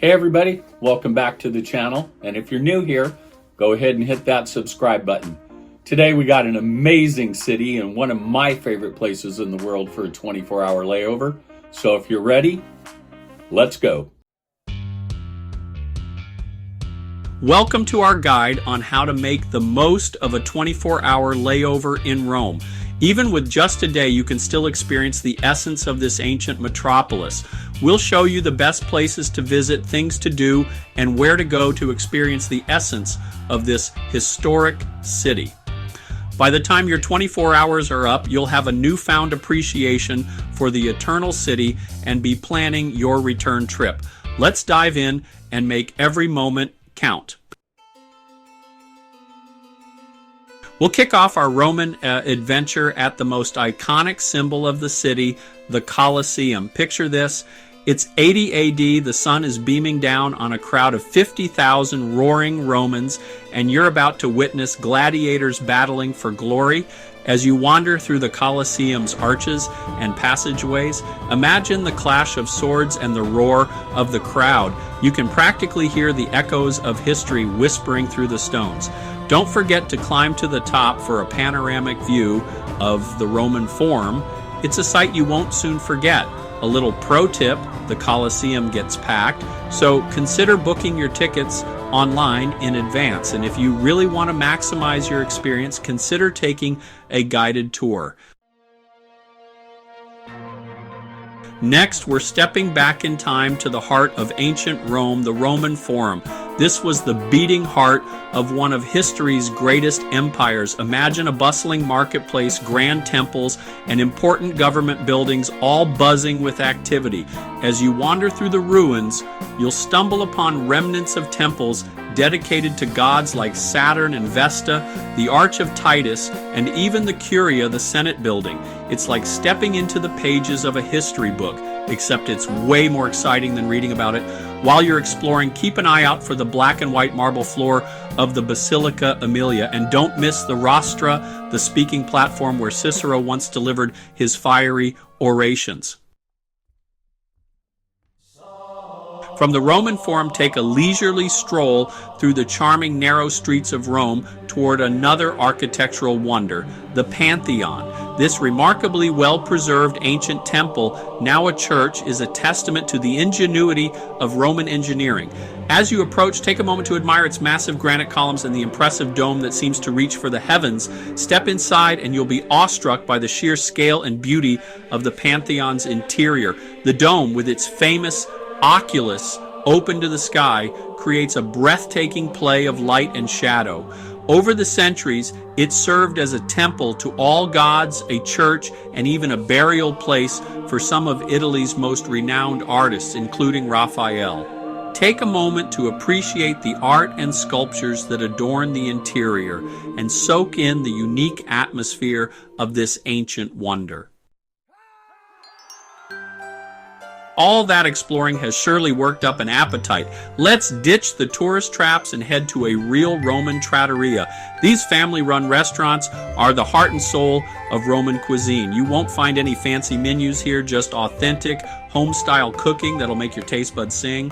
Hey everybody, welcome back to the channel. And if you're new here, go ahead and hit that subscribe button. Today we got an amazing city and one of my favorite places in the world for a 24-hour layover. So if you're ready, let's go. Welcome to our guide on how to make the most of a 24-hour layover in Rome. Even with just a day, you can still experience the essence of this ancient metropolis. We'll show you the best places to visit, things to do, and where to go to experience the essence of this historic city. By the time your 24 hours are up, you'll have a newfound appreciation for the eternal city and be planning your return trip. Let's dive in and make every moment count. We'll kick off our Roman adventure at the most iconic symbol of the city, the Colosseum. Picture this. It's 80 AD, the sun is beaming down on a crowd of 50,000 roaring Romans, and you're about to witness gladiators battling for glory. As you wander through the Colosseum's arches and passageways, imagine the clash of swords and the roar of the crowd. You can practically hear the echoes of history whispering through the stones. Don't forget to climb to the top for a panoramic view of the Roman Forum. It's a sight you won't soon forget. A little pro tip, the Colosseum gets packed, so consider booking your tickets online in advance. And if you really want to maximize your experience, consider taking a guided tour. Next, we're stepping back in time to the heart of ancient Rome, the Roman Forum. This was the beating heart of one of history's greatest empires. Imagine a bustling marketplace, grand temples, and important government buildings all buzzing with activity. As you wander through the ruins, you'll stumble upon remnants of temples dedicated to gods like Saturn and Vesta, the Arch of Titus, and even the Curia, the Senate building. It's like stepping into the pages of a history book, except it's way more exciting than reading about it. While you're exploring, keep an eye out for the black and white marble floor of the Basilica Aemilia, and don't miss the rostra, the speaking platform where Cicero once delivered his fiery orations. From the Roman Forum, take a leisurely stroll through the charming narrow streets of Rome toward another architectural wonder, the Pantheon. This remarkably well-preserved ancient temple, now a church, is a testament to the ingenuity of Roman engineering. As you approach, take a moment to admire its massive granite columns and the impressive dome that seems to reach for the heavens. Step inside and you'll be awestruck by the sheer scale and beauty of the Pantheon's interior. The dome, with its famous oculus open to the sky, creates a breathtaking play of light and shadow. Over the centuries, it served as a temple to all gods, a church, and even a burial place for some of Italy's most renowned artists, including Raphael. Take a moment to appreciate the art and sculptures that adorn the interior and soak in the unique atmosphere of this ancient wonder. All that exploring has surely worked up an appetite. Let's ditch the tourist traps and head to a real Roman trattoria. These family-run restaurants are the heart and soul of Roman cuisine. You won't find any fancy menus here, just authentic, home-style cooking that'll make your taste buds sing.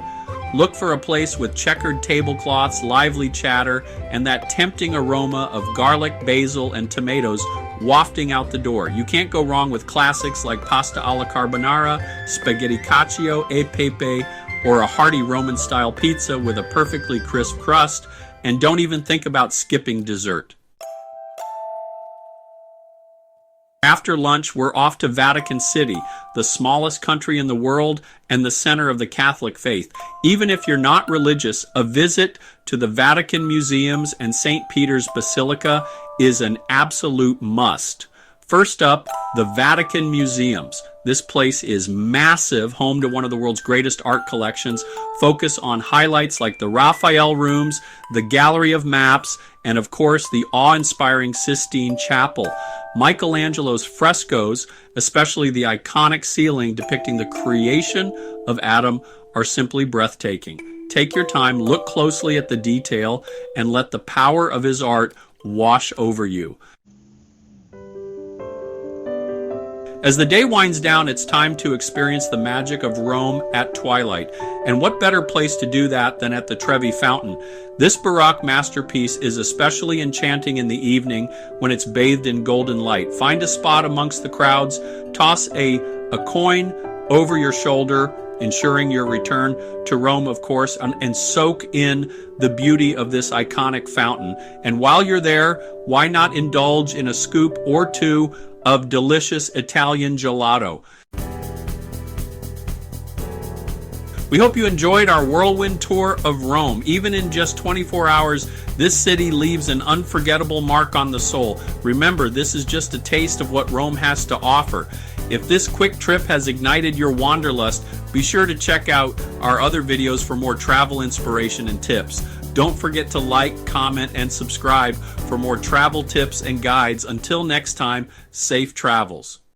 Look for a place with checkered tablecloths, lively chatter, and that tempting aroma of garlic, basil, and tomatoes wafting out the door. You can't go wrong with classics like pasta alla carbonara, spaghetti cacio e pepe, or a hearty Roman-style pizza with a perfectly crisp crust. And don't even think about skipping dessert. After lunch, we're off to Vatican City, the smallest country in the world and the center of the Catholic faith. Even if you're not religious, a visit to the Vatican museums and St. Peter's Basilica is an absolute must. First up, the Vatican Museums. This place is massive, home to one of the world's greatest art collections. Focus on highlights like the Raphael rooms, the Gallery of Maps, and of course the awe-inspiring Sistine Chapel. Michelangelo's frescoes, especially the iconic ceiling depicting the creation of Adam, are simply breathtaking. Take your time, look closely at the detail, and let the power of his art wash over you. As the day winds down, it's time to experience the magic of Rome at twilight. And what better place to do that than at the Trevi Fountain? This Baroque masterpiece is especially enchanting in the evening when it's bathed in golden light. Find a spot amongst the crowds, toss a coin over your shoulder, ensuring your return to Rome, of course, and soak in the beauty of this iconic fountain. And while you're there, why not indulge in a scoop or two of delicious Italian gelato? We hope you enjoyed our whirlwind tour of Rome. Even in just 24 hours, this city leaves an unforgettable mark on the soul. Remember, this is just a taste of what Rome has to offer. If this quick trip has ignited your wanderlust, be sure to check out our other videos for more travel inspiration and tips. Don't forget to like, comment, and subscribe for more travel tips and guides. Until next time, safe travels.